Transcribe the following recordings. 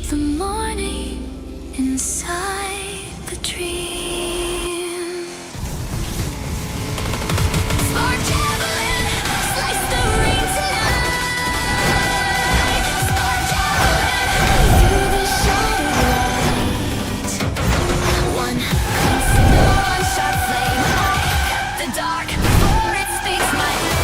the morning inside the dream. Spark javelin, slice the rain tonight. Spark javelin, through the shattered light. One clean signal, one sharp flame. I cut the dark before it speaks my name.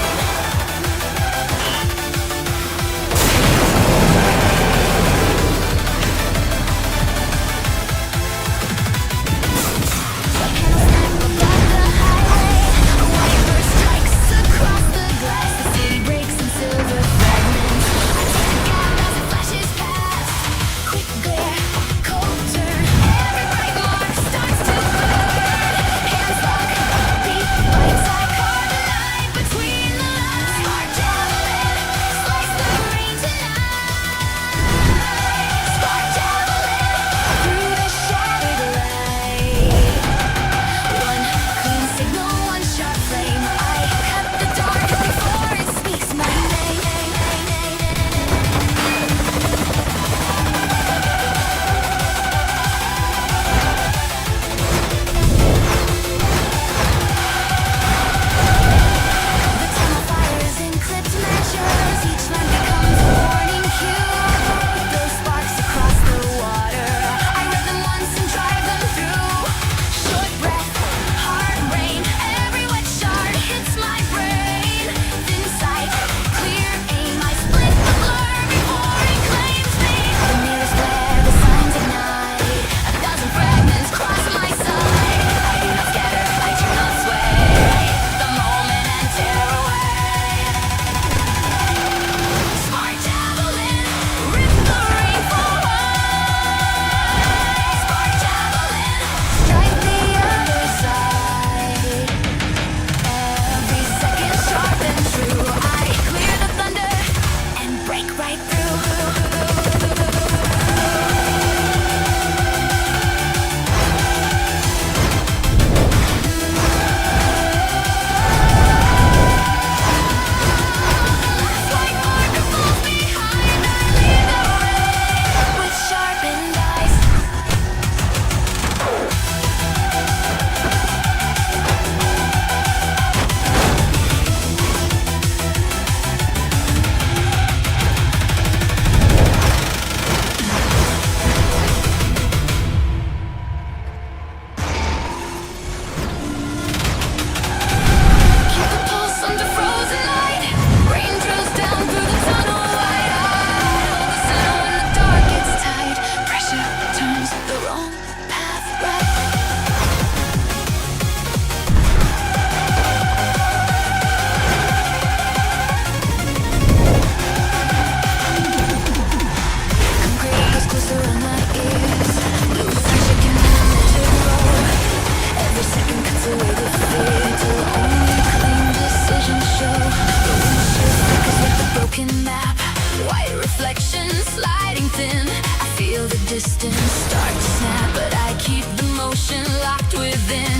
Distance start to snap, but I keep the motion locked within.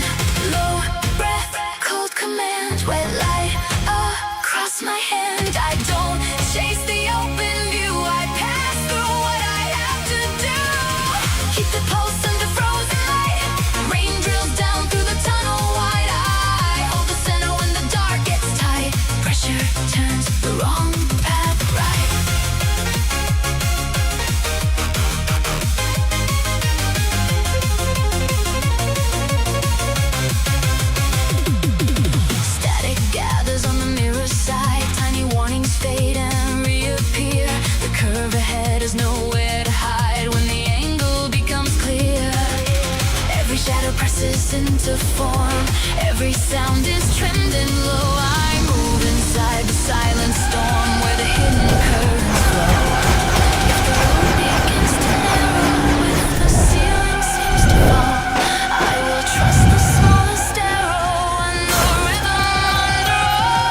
Low breath, cold command, wet light across my hand. I don't chase the open view, I pass through what I have to do. Keep the pulse under frozen light. Rain drills down through the tunnel wide. I hold the center when the dark gets tight. Pressure turns the wrong path right. Fade and reappear. The curve ahead is nowhere to hide when the angle becomes clear. Every shadow presses into form. Every sound is trimmed and low. I move inside the silent storm where the hidden currents flow. If the road begins to narrow, if the ceiling seems to fall, I will trust the smallest arrow and the rhythm under all.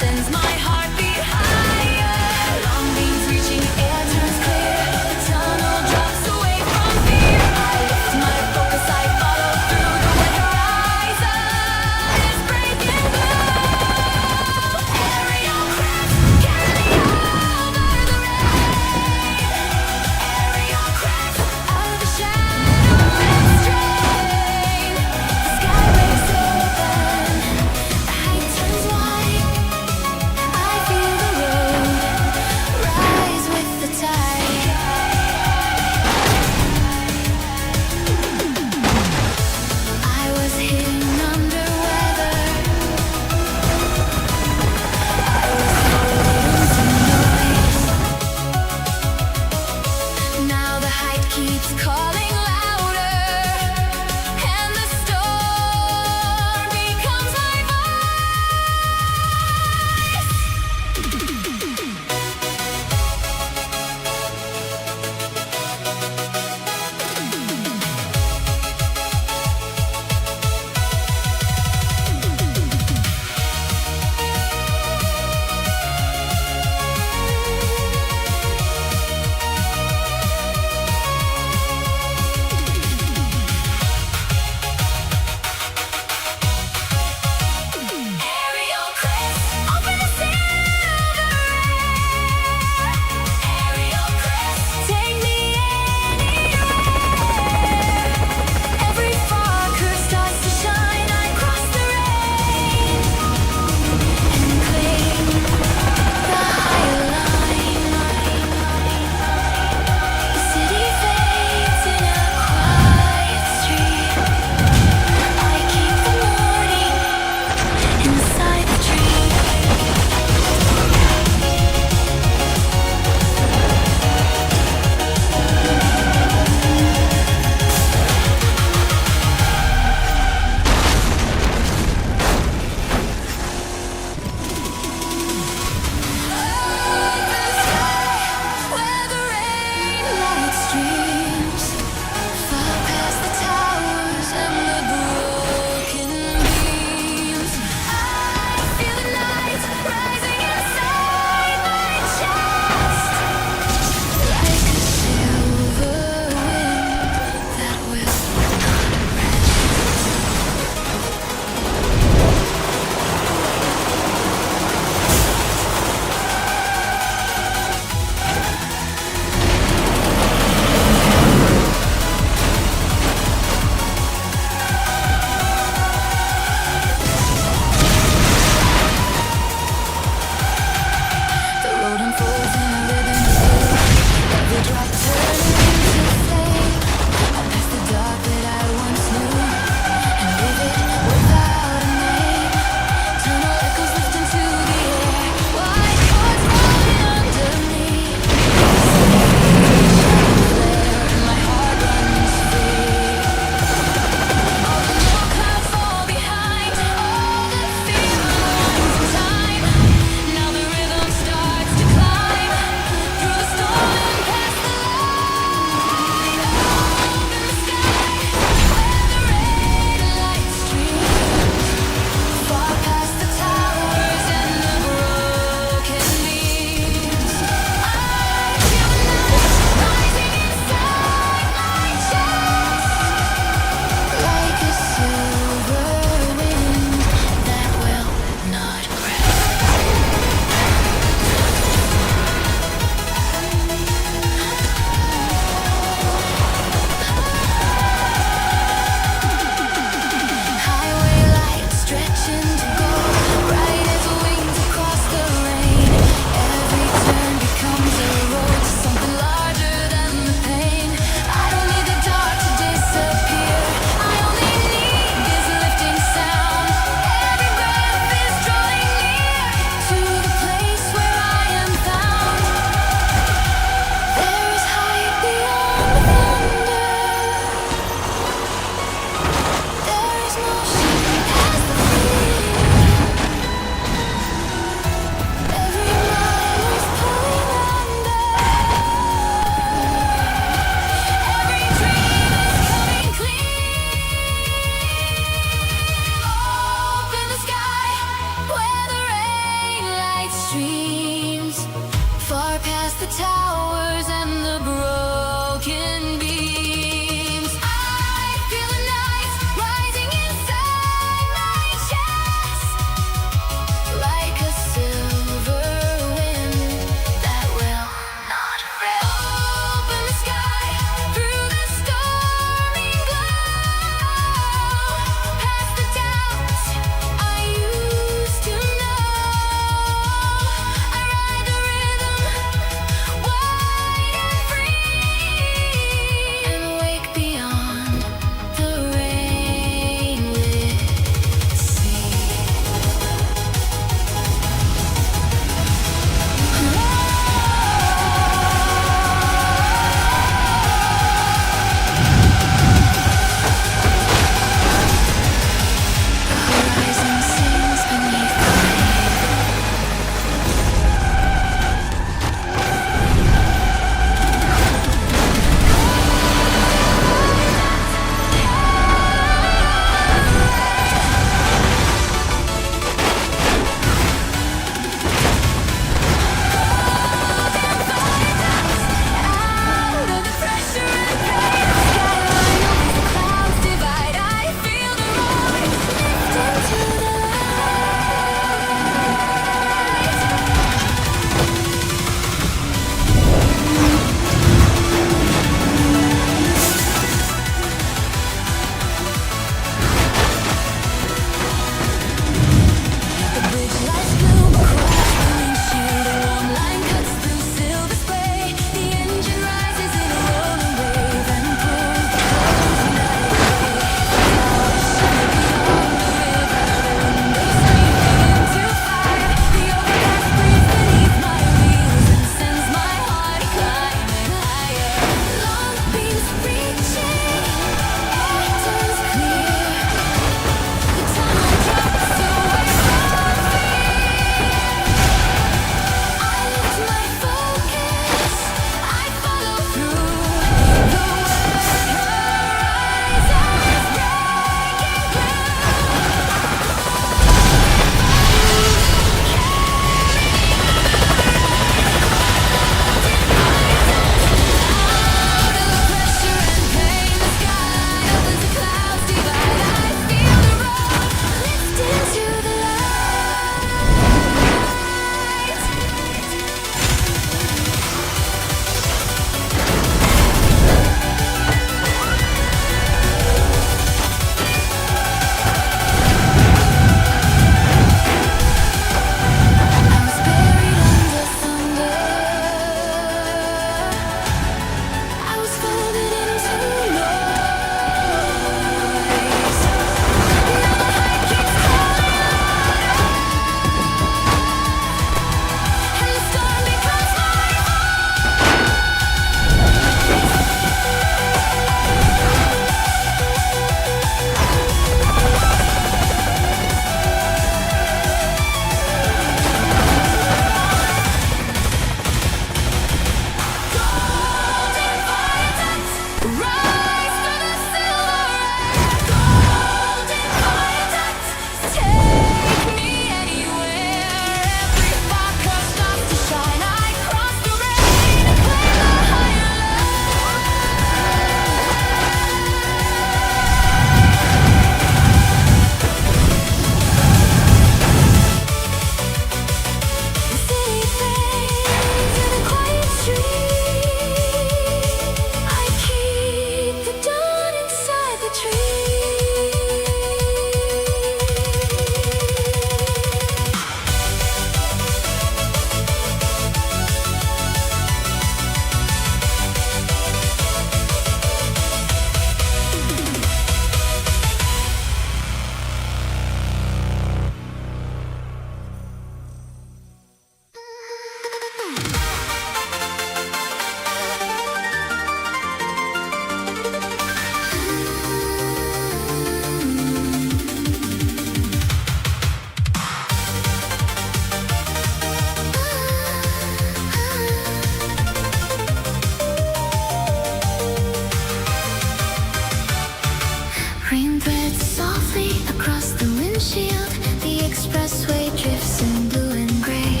Rain threads softly across the windshield. The expressway drifts in blue and gray.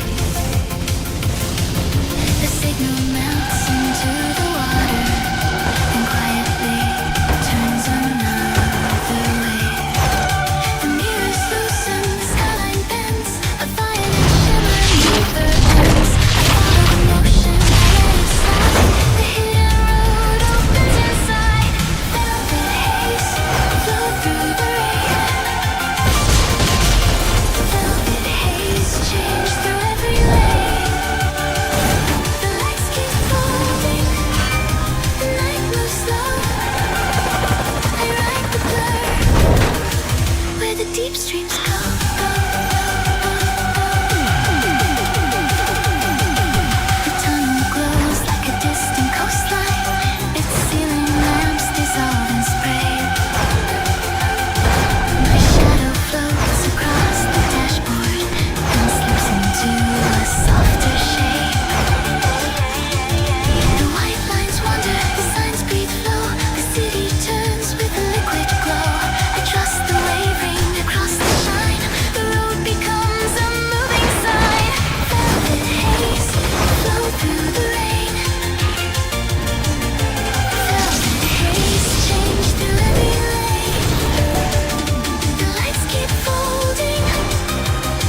The signal melts into the water and quietly turns another way. The mirrors loosen, the skyline bends. A violet shimmer neither ends. I follow the motion, I let it slide. The hidden road opens inside. Velvet haze flow through the rain. Velvet haze change through every lane. The lights keep folding, the night moves slow. I ride the blur where the deep streams go. The tunnel glows like a distant coastline. Its ceiling lamps dissolve in spray. My shadow floats across the dashboard and slips into a softer shape. The white lines wander, the signs breathe flow. The city turns with a liquid glow. I trust the wavering across the shine. The road becomes a moving sign. Velvet haze flow through the rain. Velvet haze change through every lane. The lights keep folding,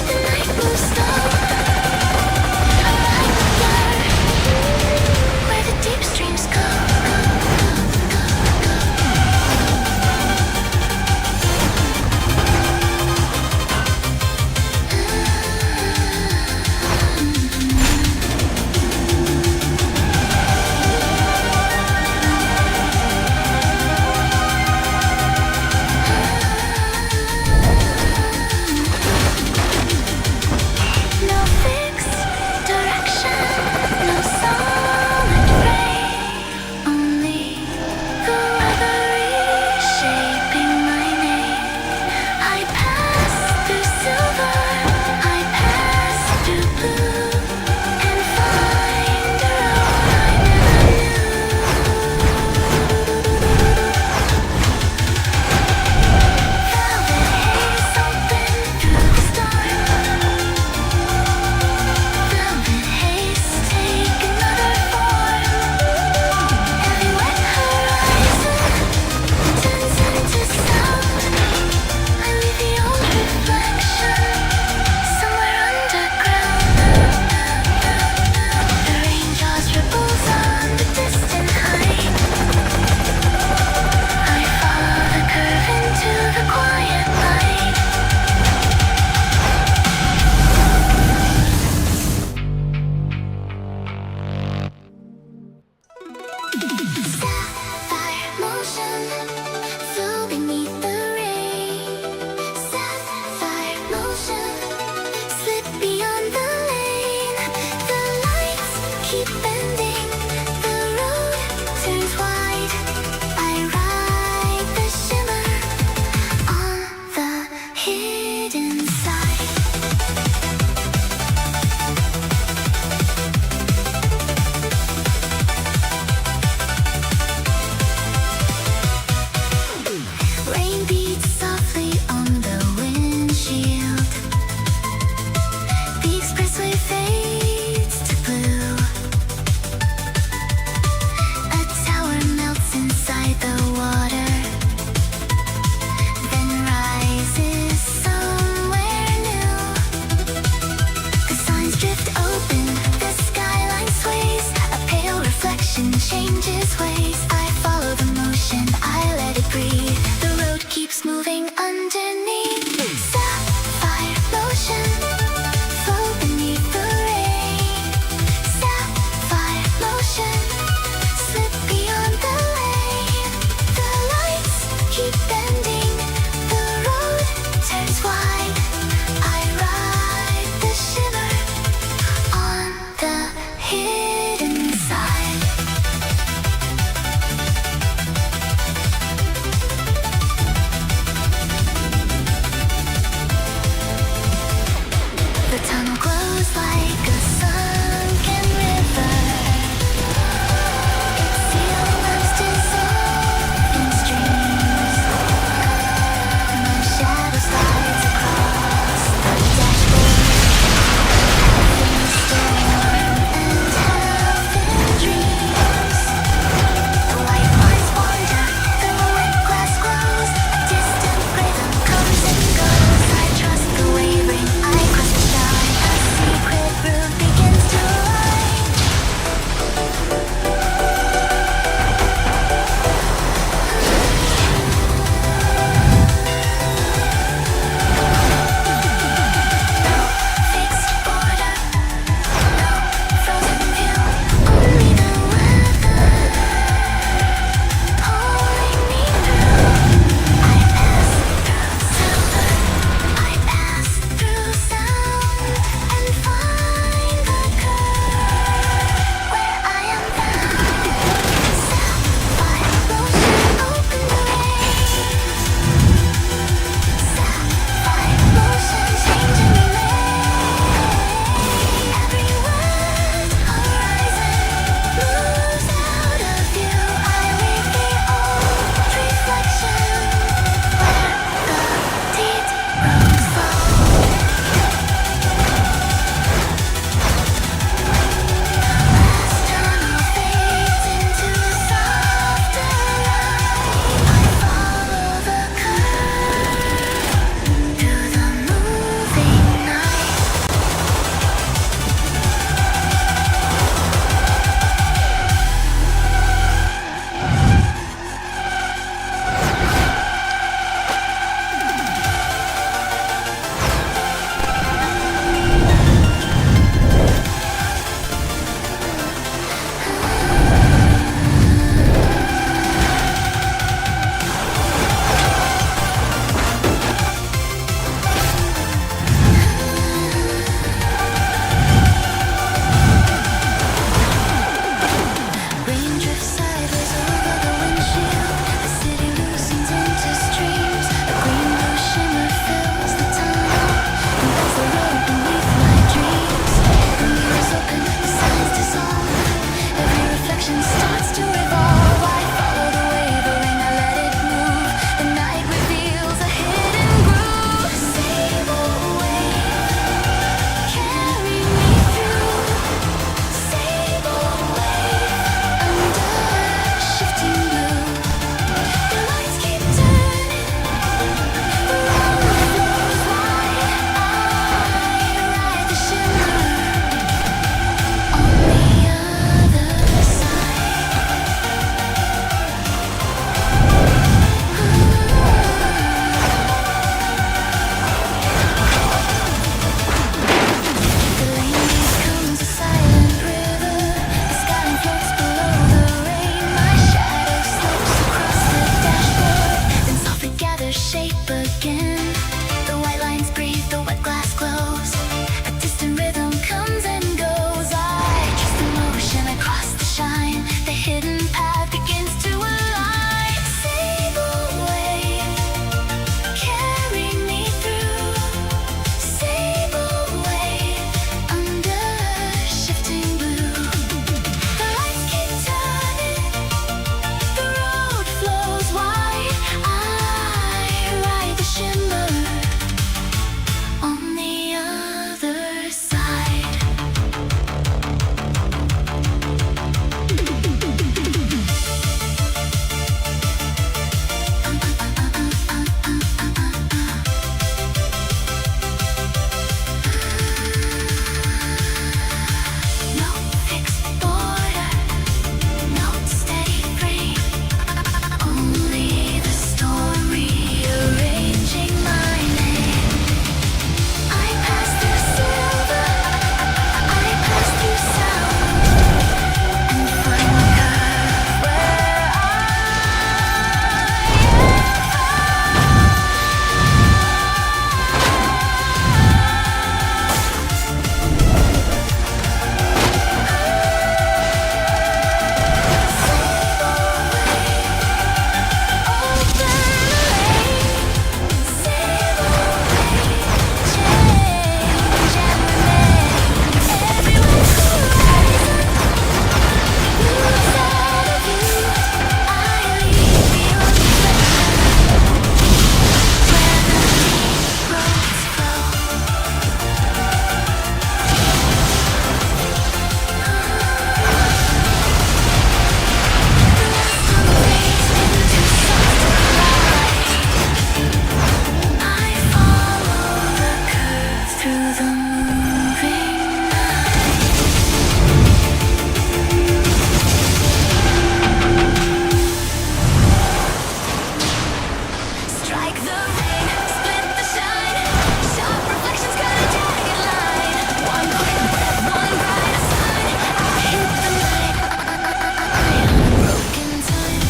the night moves slow. I ride the blur where the deep streams go. No fixed direction, no solid frame. Only the weather reshaping my name. I pass through silver, I pass through blue, and find a road I never knew. Velvet haze open through the storm. Velvet haze take another form. Every wet horizon turns into sound. I leave the old reflection somewhere underground. The rain draws ripples on the distant height. I follow the curve into the quiet light. Sapphire motion, flow beneath the rain. Sapphire motion, slip beyond the lane. The lights keep bending, the road turns wide. I ride the shimmer on the hidden side. Rain beats softly on the windshield. The expressway fades to blue. A tower melts inside the water, then rises somewhere new. The signs drift open, the skyline sways. A pale reflection changes ways. I follow the motion, I let it breathe. moving underneath. Sapphire motion, flow beneath the rain. Sapphire motion, slip beyond the lane. The lights keep bending, the road turns wide. I ride the shimmer on the hidden side. Strike the rain, split the shine. Sharp reflections cut a jagged line. One quick breath, one brighter sign. I hit the night on a broken time.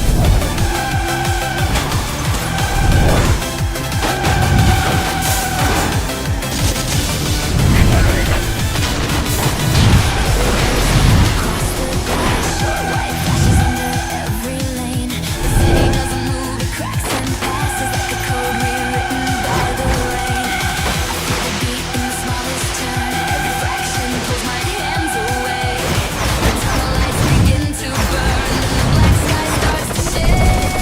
Across the glass, short white flashes under every lane. The city doesn't move, it cracks and passes like a code rewritten by the rain. I feel the beat in the smallest turn. Every fraction pulls my hands away. The tunnel lights begin to burn, and the black sky starts to shade.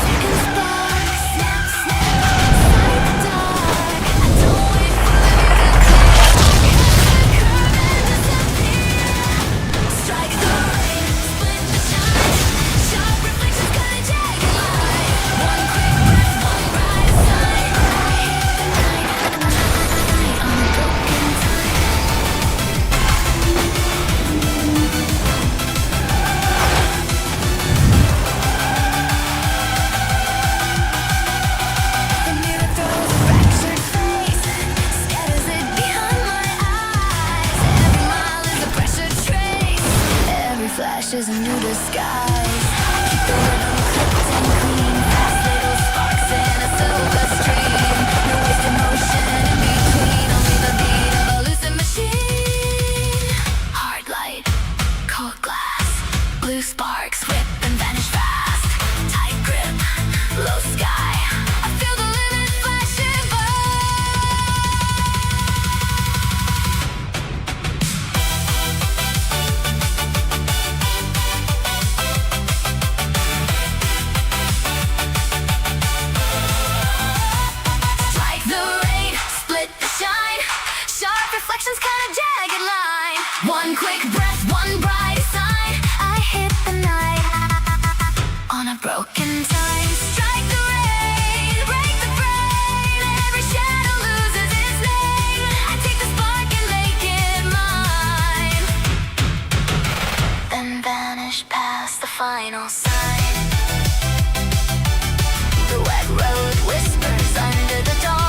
Second spark, snap, snap, inside the dark. I don't wait for the view to clear. I cut the curve and disappear. Strike the rain, split the shine. Sharp reflections cut a jagged line. One quick breath, one brighter sign. I hit the night on a broken time. The mirror throws a fractured face, scatters it behind my eyes. Every mile is a pressure trace, every flash is a new disguise. I keep the rhythm cooked and clean, fast little sparks in a silver stream. No wasted motion in between, only the beat of a lucid machine. Hard light, cold glass, blue sparks whip and vanish fast. Tight grip, low sky. I feel the limit flashing by. Strike the rain, split the shine. Sharp reflections cut a jagged line. One quick breath, one brighter sign. I hit the night on a broken time. Strike the rain, break the brain. Every shadow loses its name. I take the spark and make it mine, then vanish past the final sign. The wet road whispers under the dawn.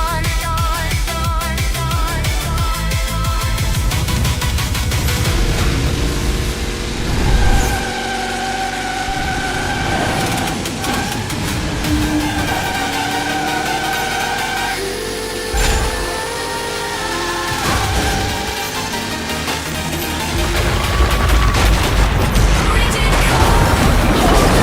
Rigid core,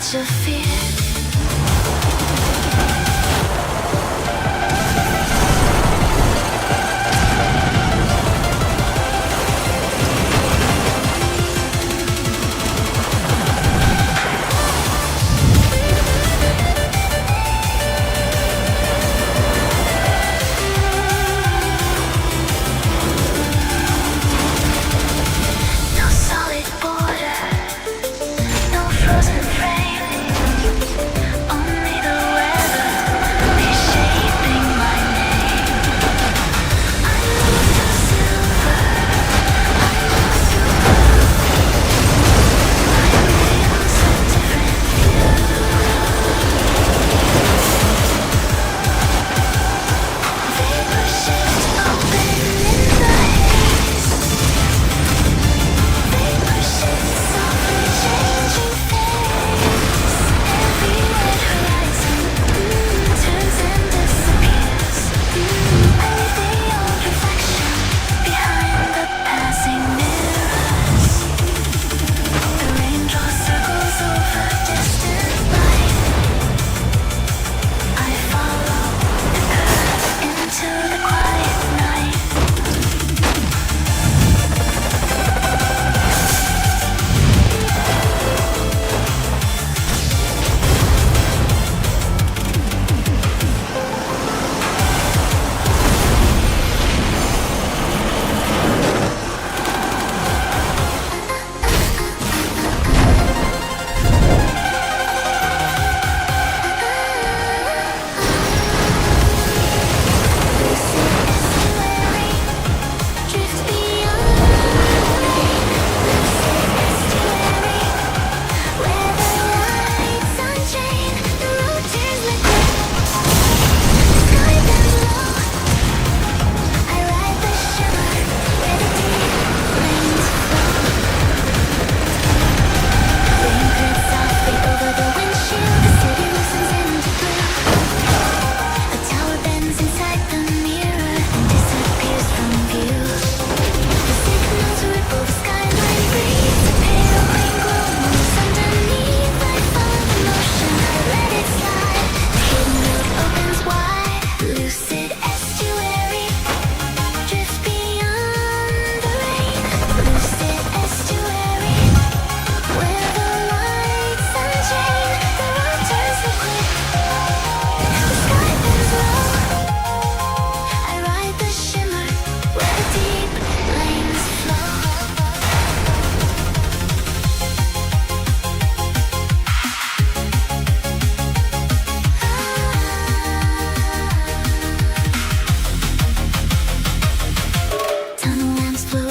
touch of fear.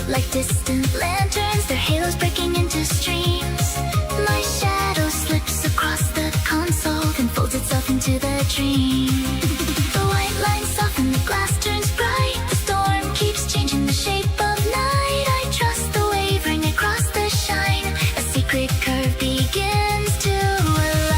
Like distant lanterns, their halos breaking into streams. My shadow slips across the console, then folds itself into the dream. The white lines soften, the glass turns bright. The storm keeps changing the shape of night. I trust the wavering across the shine. A secret curve begins to align.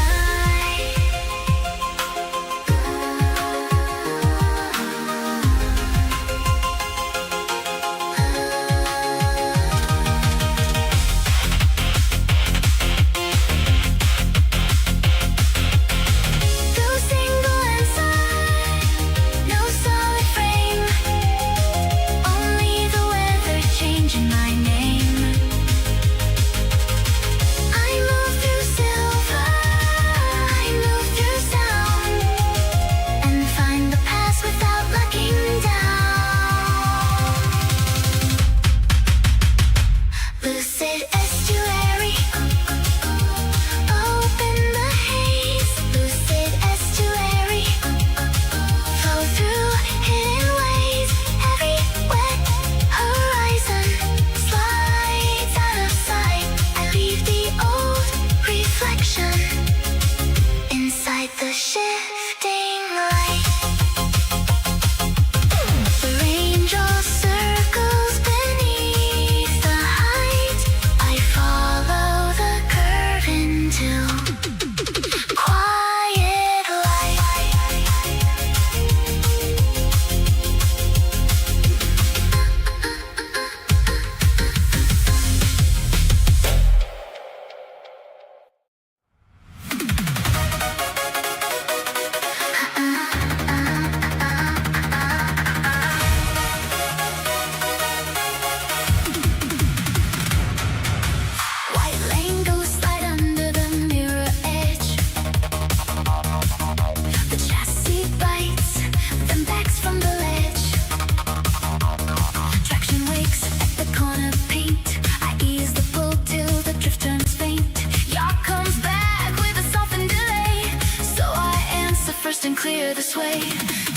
steer this way.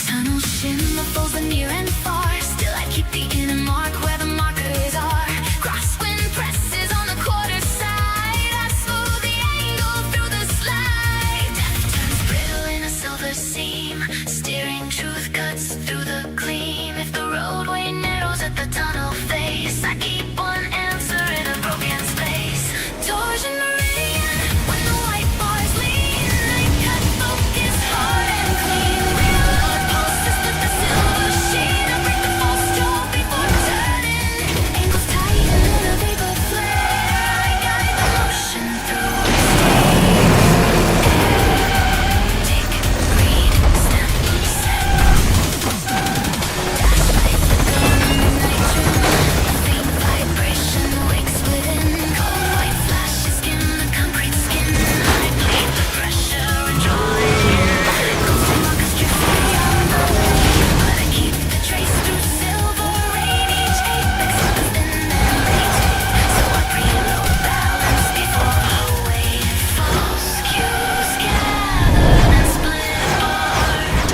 Tunnel shimmer falls the near and far. Still I keep the inner mark where the markers are. Crosswind presses on the quarter side. I smooth the angle through the slide. Death turns brittle in a silver seam. Steering truth cuts through the gleam. If the roadway narrows at the tunnel face, I keep one answer in a broken space. Torsion meridian, when the white bars lean, I cut focus hard and clean. Real blood pulses with the silver sheen. I break the false jaw before turning. Ankles tighten in a vapor flare. I guide the motion through steam. Dig, read, snap, set. Dash light flicker on the nitrogen. A faint vibration wakes within. Cold white flashes skim the concrete skin. I bleed the pressure and draw it in. Ghostly markers drift beyond the lane, but I keep the trace through silver rain. Each apex of the thin and late, so I preload balance before a wave falls. Cues gathered and split apart.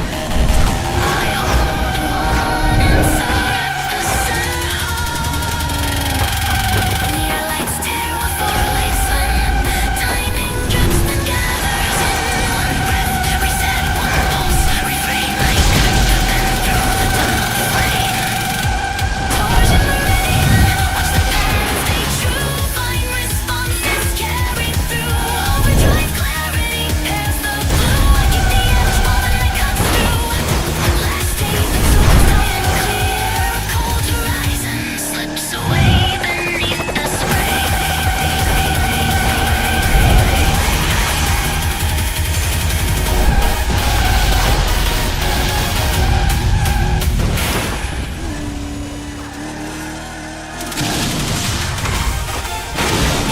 I hold one answer at the center. Near lights tear a four-way swim. Timing drips then gathers in one breath. Reset, one pulse, reframe. I cut then through the tunnel flame. Torsion meridian, watch the pattern stay true. Find responses carried through. Overdrive clarity pairs the blue. I keep the edge while the night cuts through. Last days exhaust and clear. A cold horizon slips away beneath the spray.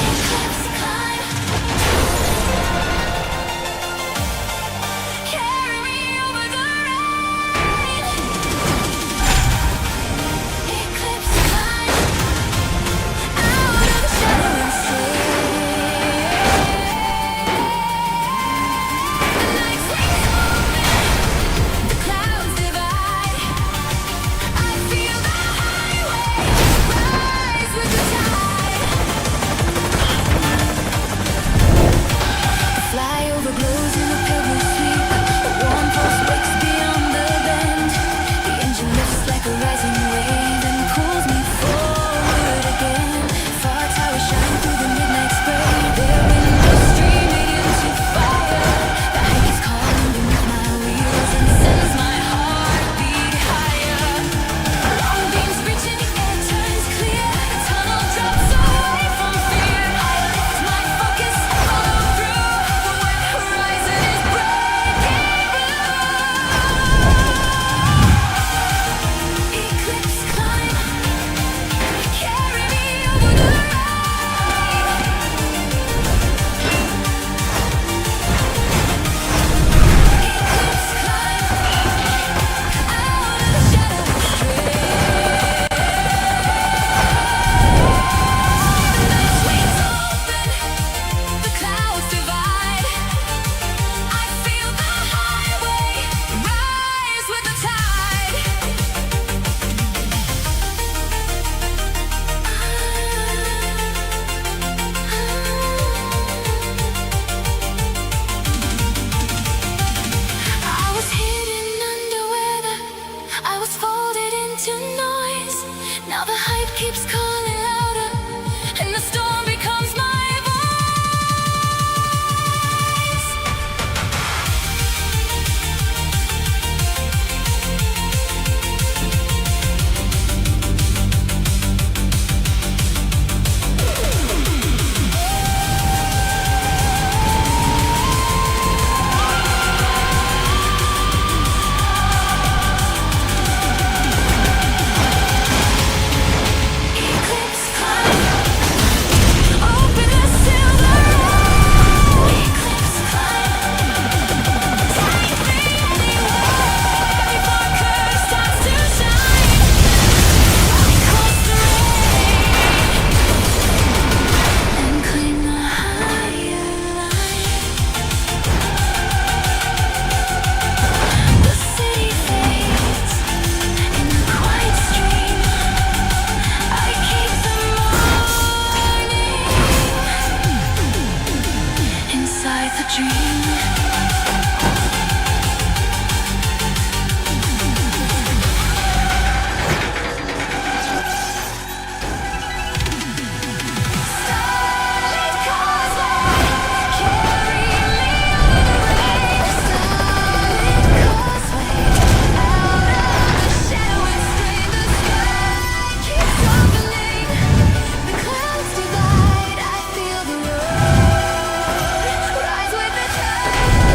Eclipse climb. Carry me over the rain. Eclipse climb. Out of the shadow and sail. The nights wake open. The clouds divide. I feel the highway rise with the tide. The flyover glows in a pale blue sweep. A warm pulse breaks beyond the bend. The engine lifts like a rising wave and pulls me forward again. Far towers shine through the midnight spray. Their windows streaming into fire. The hike is calling beneath my wheels and sends my heartbeat higher. Long beams reaching, air turns clear. The tunnel drops away from fear. I lift my focus, follow through the wet horizon. Rise with the tide.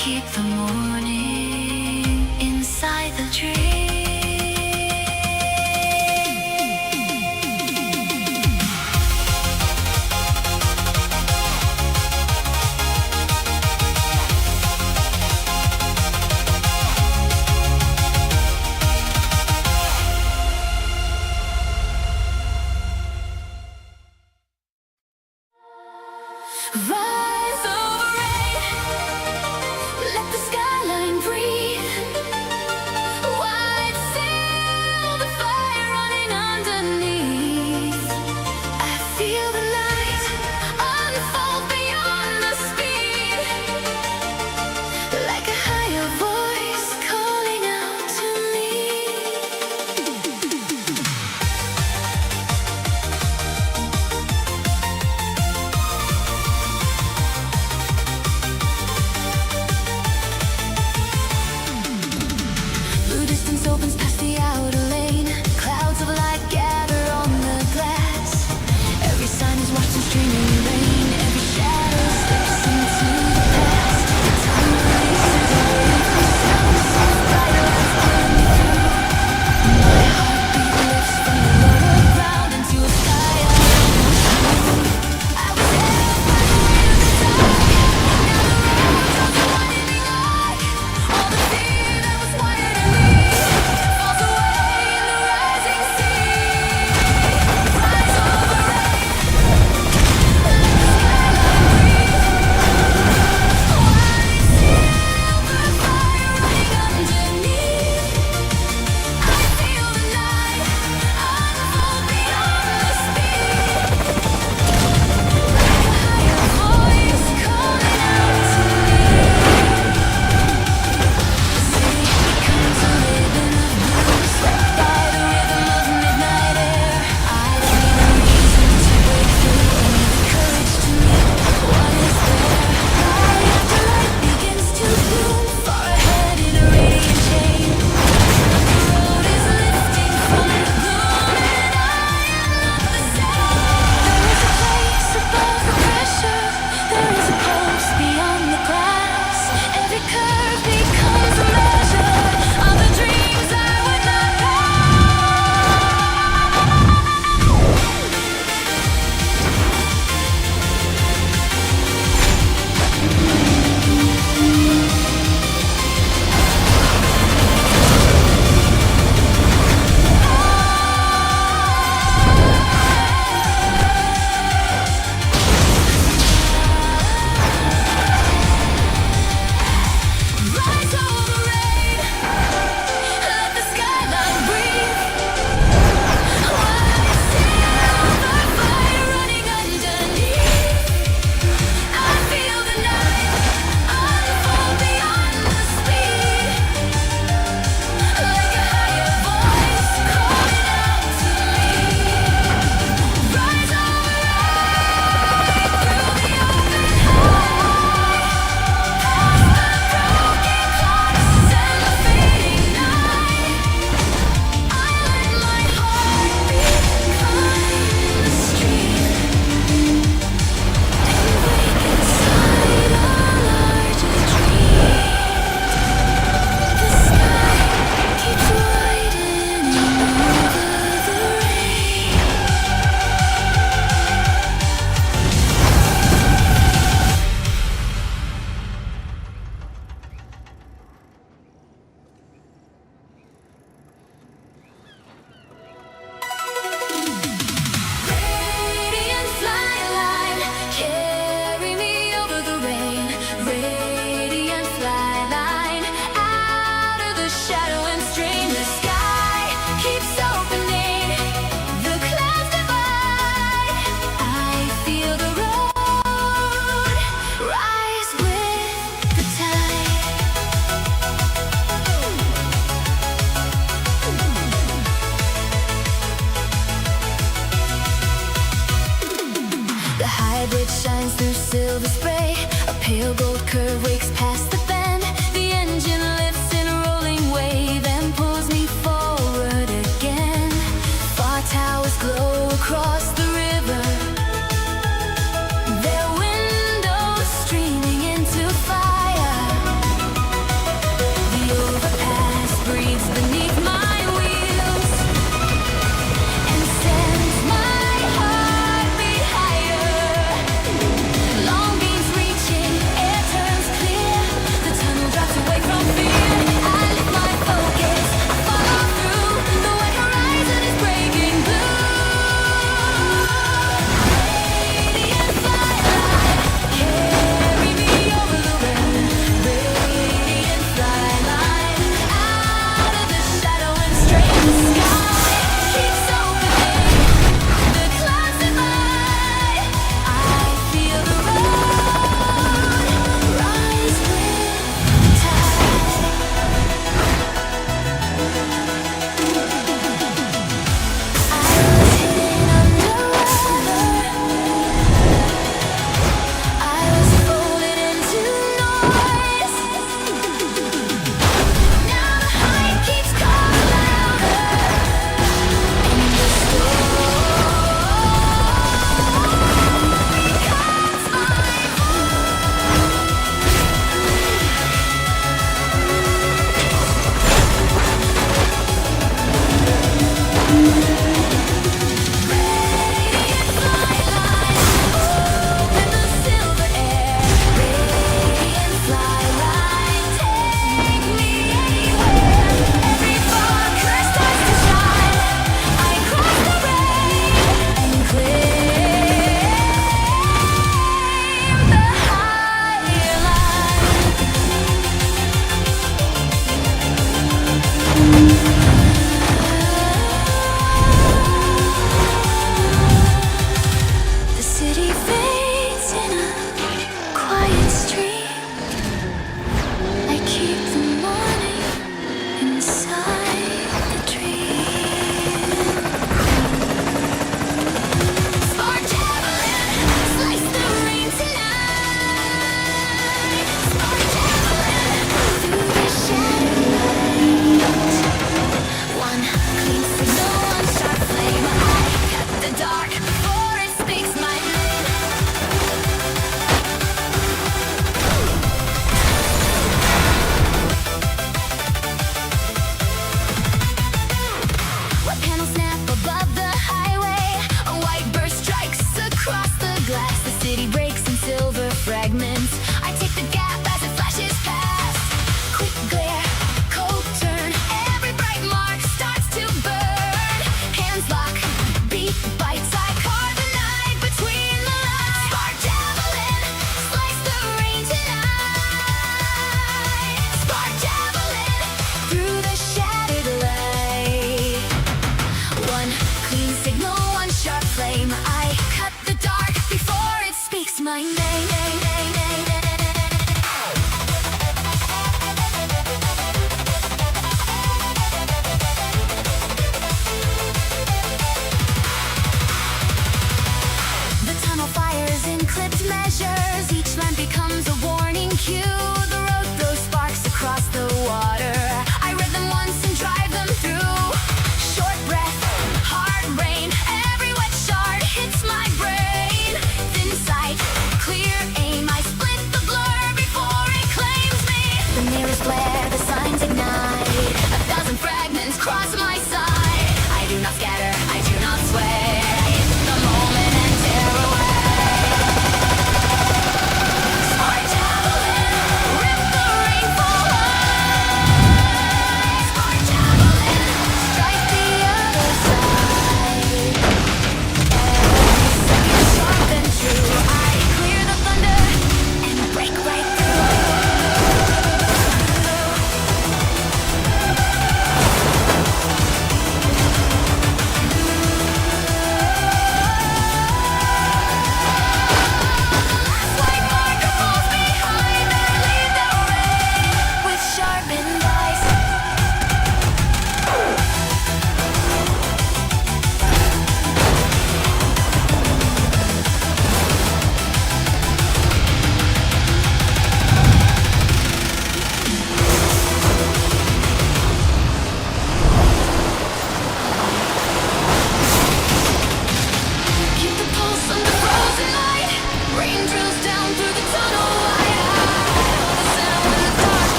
keep the morning inside the dream. Rise over rain, let the skyline breathe. Why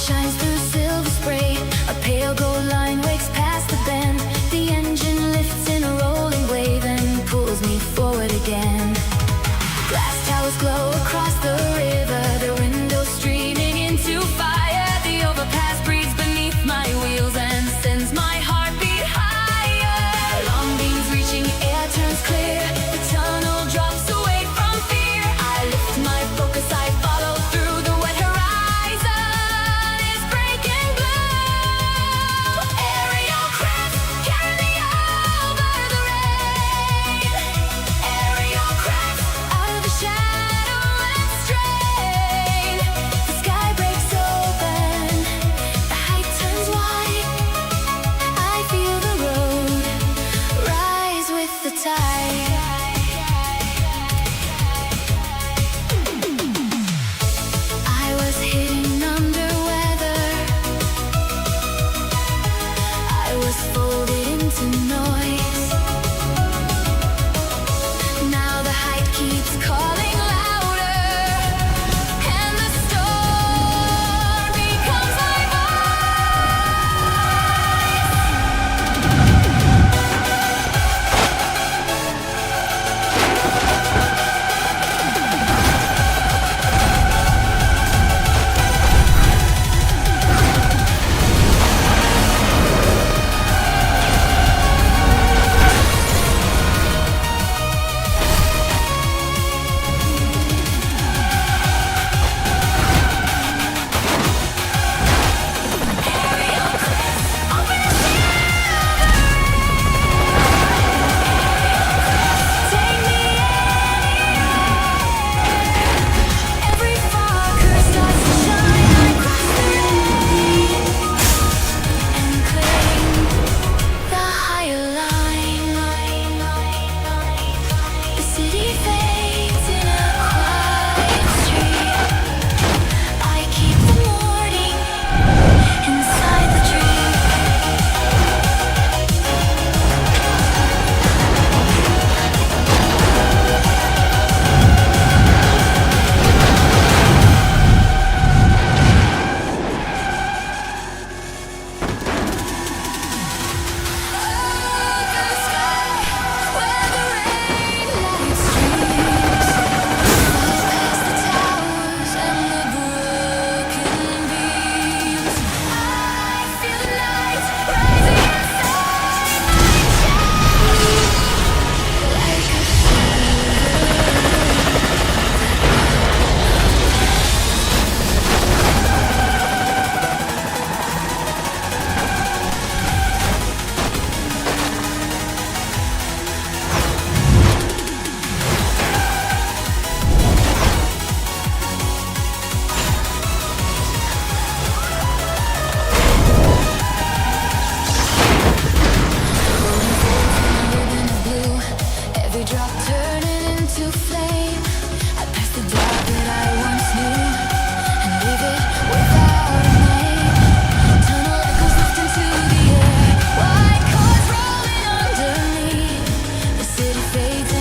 shines through silver spray. A pale gold line wakes past the bend. The engine lifts in a rolling wave and pulls me forward again. Glass towers glow across the river, the windows streaming into fire. The overpass breathes beneath my wheels and sends my heartbeat higher. Long beams reaching, air turns clear. The tunnel drops away from fear. I lift my focus, I follow through. The wet horizon is breaking blue. Aerial craft, carry me over the rain. Aerial craft, out of the shadow and strain. The sky breaks open, the height turns wide. I feel the road rise with the tide. I was hidden under weather, I was folded into noise. Now the height keeps calling louder, and the storm becomes my take me every fog starts to shine. I cross the rain and claim the higher line. The city fades in a quiet street. I keep the morning inside the dream. The sky where the rain light streams falls past the towers and the broken beams. I feel the night rising inside my chest like a ribbon of blue, every drop turning into flame. I pass the dark that I once knew and leave it without a name. Tunnel echoes lift into the air, white cars rolling underneath. The city fades